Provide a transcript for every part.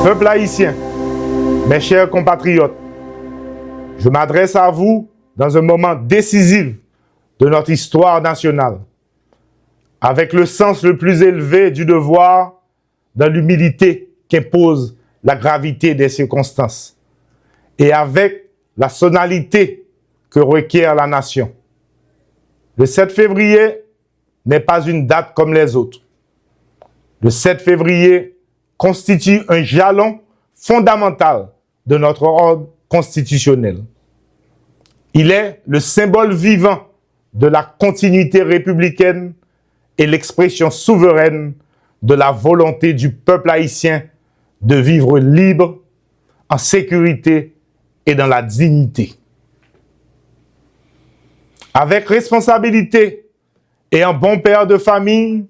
Peuple haïtien, mes chers compatriotes, je m'adresse à vous dans un moment décisif de notre histoire nationale, avec le sens le plus élevé du devoir, dans l'humilité qu'impose la gravité des circonstances, et avec la sonalité que requiert la nation. Le 7 février n'est pas une date comme les autres. Le 7 février constitue un jalon fondamental de notre ordre constitutionnel. Il est le symbole vivant de la continuité républicaine et l'expression souveraine de la volonté du peuple haïtien de vivre libre, en sécurité et dans la dignité. Avec responsabilité et en bon père de famille,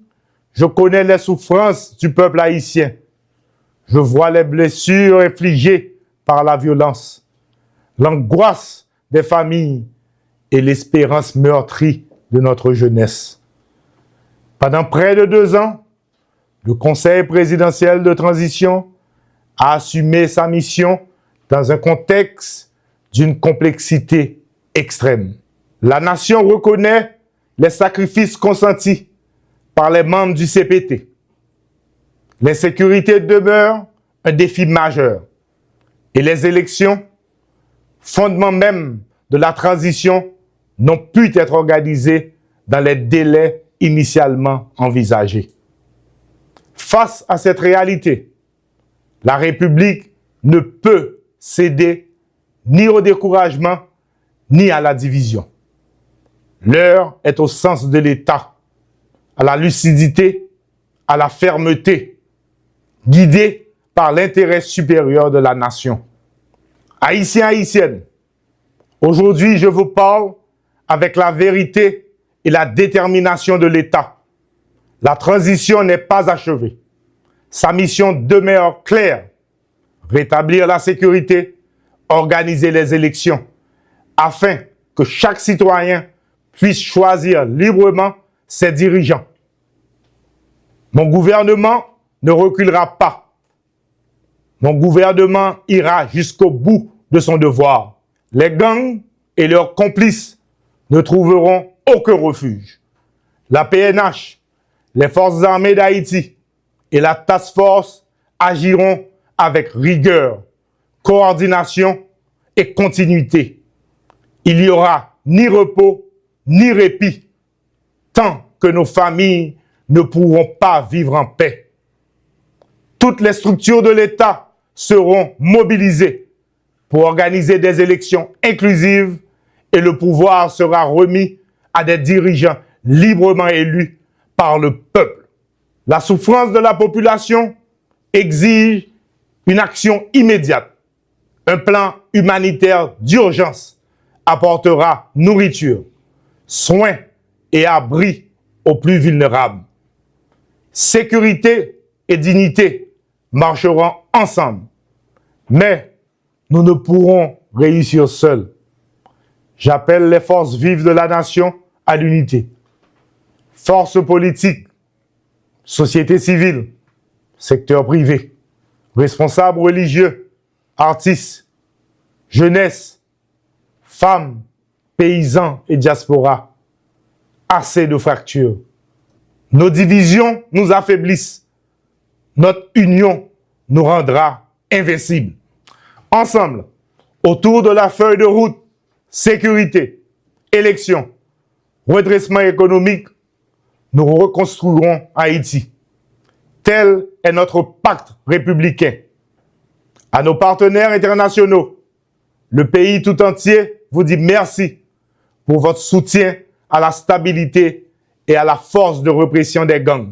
je connais les souffrances du peuple haïtien. Je vois les blessures infligées par la violence, l'angoisse des familles et l'espérance meurtrie de notre jeunesse. Pendant près de 2 ans, le Conseil présidentiel de transition a assumé sa mission dans un contexte d'une complexité extrême. La nation reconnaît les sacrifices consentis par les membres du CPT. L'insécurité demeure un défi majeur et les élections, fondement même de la transition, n'ont pu être organisées dans les délais initialement envisagés. Face à cette réalité, la République ne peut céder ni au découragement ni à la division. L'heure est au sens de l'État, à la lucidité, à la fermeté, guidée par l'intérêt supérieur de la nation. Haïtiens, Haïtiennes, aujourd'hui je vous parle avec la vérité et la détermination de l'État. La transition n'est pas achevée. Sa mission demeure claire: rétablir la sécurité, organiser les élections, afin que chaque citoyen puisse choisir librement ses dirigeants. Mon gouvernement ne reculera pas. Mon gouvernement ira jusqu'au bout de son devoir. Les gangs et leurs complices ne trouveront aucun refuge. La PNH, les forces armées d'Haïti et la Task Force agiront avec rigueur, coordination et continuité. Il n'y aura ni repos ni répit tant que nos familles ne pourront pas vivre en paix. Toutes les structures de l'État seront mobilisées pour organiser des élections inclusives et le pouvoir sera remis à des dirigeants librement élus par le peuple. La souffrance de la population exige une action immédiate. Un plan humanitaire d'urgence apportera nourriture, soins et abris aux plus vulnérables. Sécurité et dignité marcheront ensemble, mais nous ne pourrons réussir seuls. J'appelle les forces vives de la nation à l'unité. Forces politiques, société civile, secteur privé, responsables religieux, artistes, jeunesse, femmes, paysans et diaspora. Assez de fractures. Nos divisions nous affaiblissent. Notre union nous rendra invincibles. Ensemble, autour de la feuille de route, sécurité, élections, redressement économique, nous reconstruirons Haïti. Tel est notre pacte républicain. À nos partenaires internationaux, le pays tout entier vous dit merci pour votre soutien à la stabilité et à la force de répression des gangs.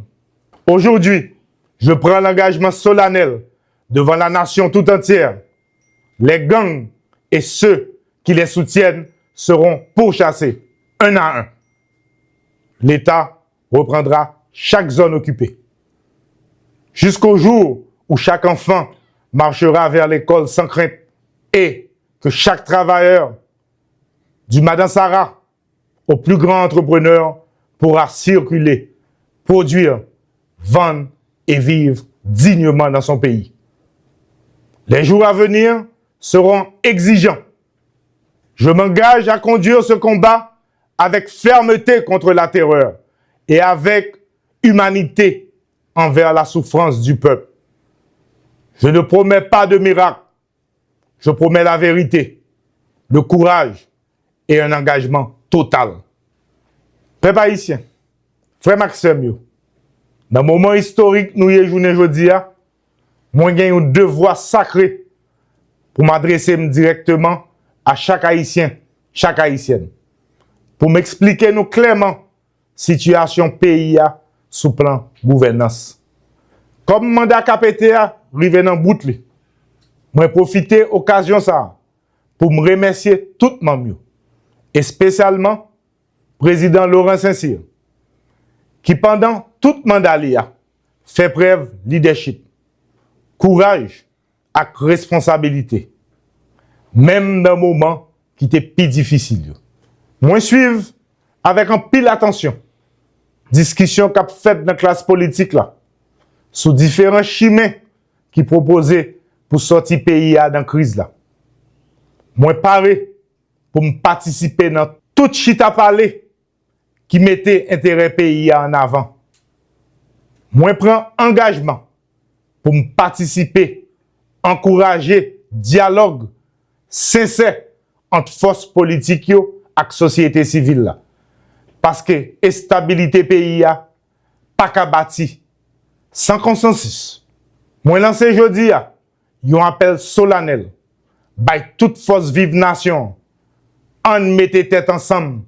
Aujourd'hui, je prends l'engagement solennel devant la nation tout entière. Les gangs et ceux qui les soutiennent seront pourchassés, un à un. L'État reprendra chaque zone occupée. Jusqu'au jour où chaque enfant marchera vers l'école sans crainte et que chaque travailleur, du Madansara au plus grand entrepreneur, pourra circuler, produire, vendre et vivre dignement dans son pays. Les jours à venir seront exigeants. Je m'engage à conduire ce combat avec fermeté contre la terreur et avec humanité envers la souffrance du peuple. Je ne promets pas de miracle. Je promets la vérité, le courage et un engagement total. Peuple haïtien, frère Maxime, dans le moment historique nous y journée aujourd'hui, moi j'ai un devoir sacré pour m'adresser directement à chaque haïtien, chaque haïtienne, pour m'expliquer nous clairement situation pays sous plan gouvernance. Comme mandat KPT rive dans bout li, moi profiter occasion ça pour me remercier tout le monde et spécialement président Laurent Saint-Cyr qui pendant tout mandat fait preuve leadership, courage et responsabilité même dans moment qui était plus difficile. Moi suivre avec un pile attention discussion qu'a fait dans la classe politique là sur différents chemins qui proposaient pour sortir pays dans la crise là. Moi paré pour me participer dans tout chita parler qui mettait intérêt pays en avant. Moi prends engagement pour me participer, encourager dialogue sincère entre forces politiques et société civile là. Parce que la stabilité pays a pas qu'à bâti sans consensus. Moi lancé aujourd'hui un appel solennel by toute force vive nation. On mette tête ensemble.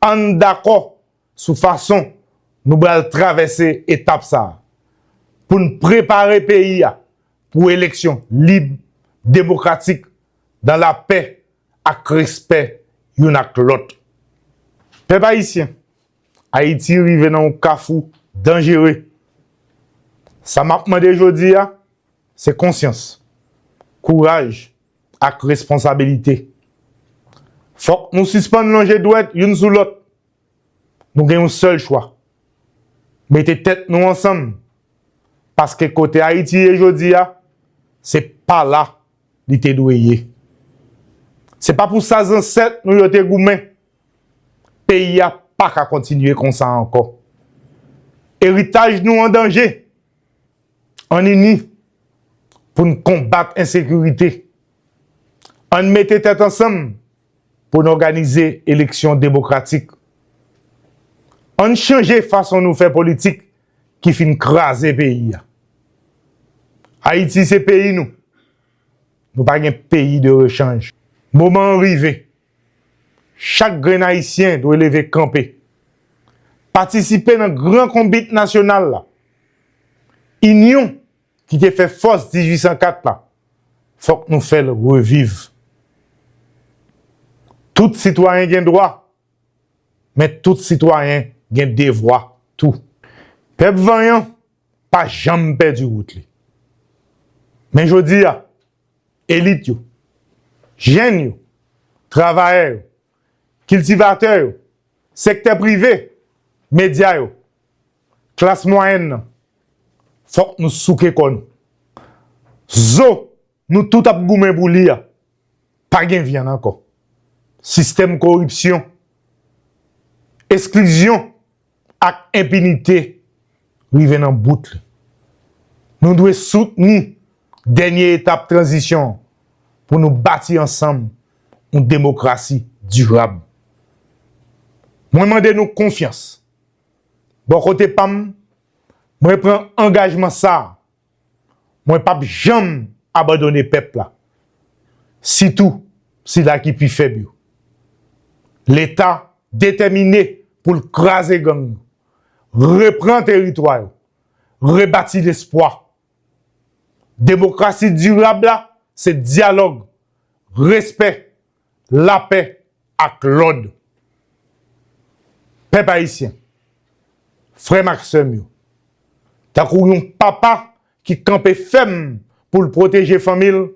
On d'accord sur façon nous allons traverser étape ça pour nous préparer pays pour élection libre, démocratique dans la paix et respect yon ak l'autre. Peuple haïtien, Haïti rive dans un cafou dangereux. Ça m'a demandé aujourd'hui, c'est conscience, courage et responsabilité. Faut que nous suspendions l'enjeu douette une sur l'autre. Nous avons un seul choix. Mettez tête nous ensemble. Parce que côté Haïti aujourd'hui, c'est pas là l'ité doué. C'est pas pour ça ancêtres nous yote goumé. Pays a pas qu'à continuer comme ça encore. Héritage nous en danger. On uni pour nous combattre l'insécurité. On mette tête ensemble pour nous organiser élection démocratique. On change façon nous faire politique qui fin craser pays. Haïti c'est pays nous. Nous pas un pays de rechange. Moment arrivé. Chaque grain haïtien doit lever camper. Participer dans le grand combat national là. Union qui te fait force 1804 là. Faut que nous fassions revivre. Tout citoyen a droit, mais tout citoyen a devoir tout. Peuple vaillant, pas jamais perdu route. Mais je dis, élite, jeunes, travailleurs, cultivateurs, secteur privé, médias, classe moyenne, faut que nous souquons comme nous. Nous tout ap goumen pour lire. Pas gen viande encore. Système corruption, exclusion et impunité rive dans bout. Nous devons soutenir dernière étape transition pour nous bâtir ensemble une démocratie durable. Moi demande nous confiance. Bon côté pam, moi prends engagement ça. Moi pas jamais abandonner peuple là. Si tout, si là qui plus faible. L'État déterminé pour le craser gang, reprendre territoire, rebâtir l'espoir. Démocratie durable là, c'est dialogue, respect, la paix et l'ordre. Peuple haïtien, frère Maxime, t'as un papa qui campe ferme pour le protéger famille,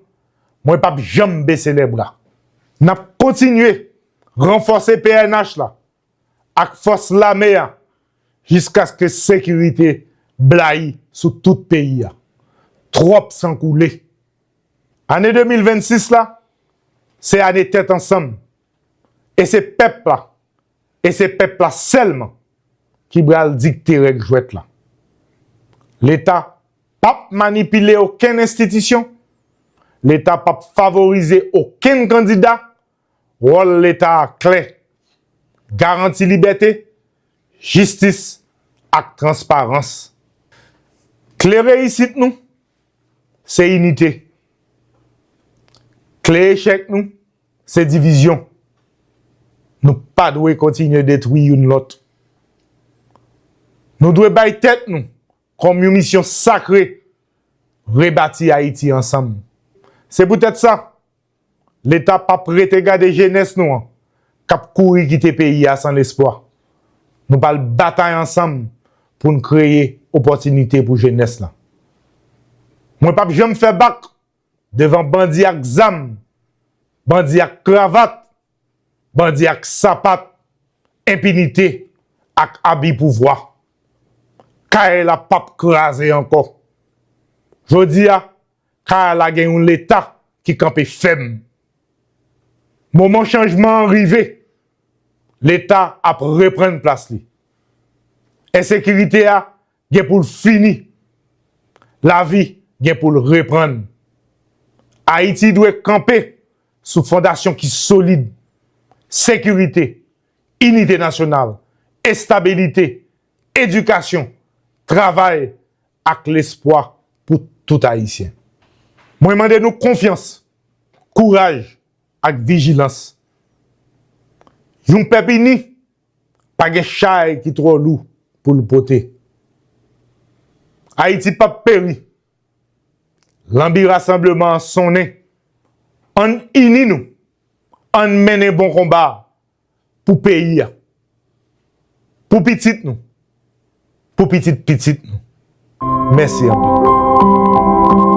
moi pas jamais baisser les bras. N'a continué renforcer PNH là avec force l'armée jusqu'à ce que sécurité blaye sur tout pays. Trop sans couler. Année 2026 là, c'est année tête ensemble. Et c'est peuple là, et c'est peuple là seulement qui va dicter règles jouettes là. L'État pas manipuler aucune institution, l'État pas favoriser aucun candidat. Rôle l'État clair, garantie liberté, justice et transparence. Clé réussite nous, c'est unité. Clé échec nous, c'est division. Nous pas devons continuer à détruire une l'autre. Nous devons bailler tête nous comme une mission sacrée, rebâtir Haïti ensemble. C'est peut-être ça. L'État pas prêt à garder jeunesse nous, cap courir quitter pays sans espoir. Nous pas bataille ensemble pour nous créer opportunité pour jeunesse là. Moi pas jamais faire bac devant bandit ak zam, bandit ak cravate, bandit ak sapat, impunité ak habit pouvoir. Car la pape crasé encore. Jodi a car la gen l'État qui campé faible. Moment changement arrivé, l'État a reprendre place li. Insécurité a gen pour fini. La vie gen pour reprendre. Haïti doit camper sous fondation qui solide. Sécurité, unité nationale, stabilité, éducation, travail avec l'espoir pour tout Haïtien. Moi, je demande nous confiance, courage et vigilance. Yon peuple ni, pas de chay qui trop lourd pour le porter. Haïti pas péri. L'ambi rassemblement sonné. On uni nous. On mène bon combat pour pays. Pour petit nous. Pour petit nous. Merci à vous.